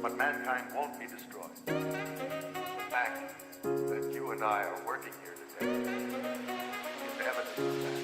but mankind won't be destroyed. The fact that you and I are working here today is evidence of that.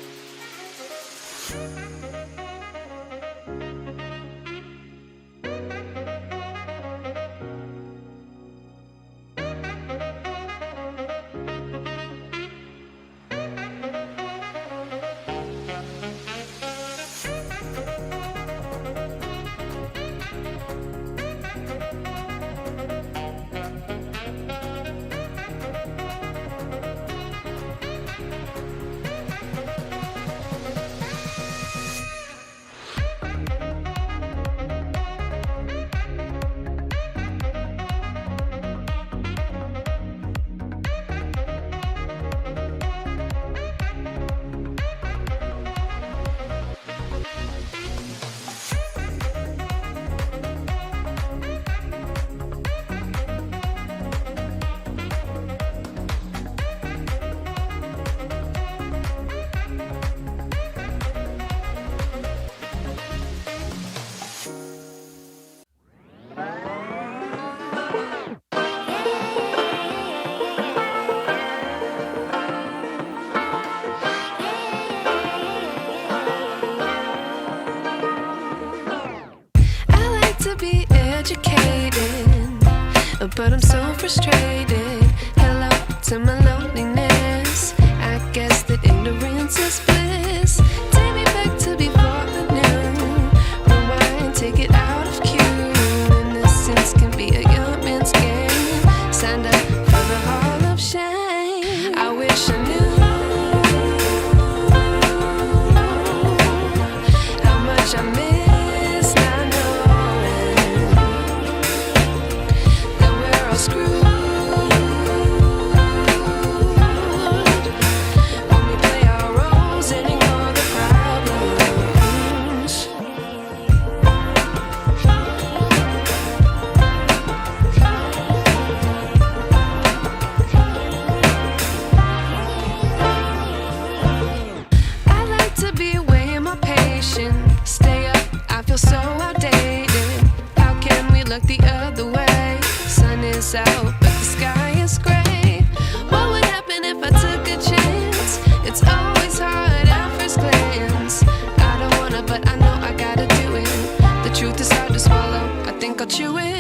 Be educated, but I'm so frustrated. Hello to my loneliness. I guess that ignorance is bliss. Take me back to before the noon. Rewind, take it out of cue. Innocence can be a young man's game. Signed up for the hall of shame. I wish I knew how much I miss. Stay up, I feel so outdated. How can we look the other way? Sun is out, but the sky is gray. What would happen if I took a chance? It's always hard at first glance. I don't wanna, but I know I gotta do it. The truth is hard to swallow, I think I'll chew it.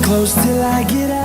Close till I get out.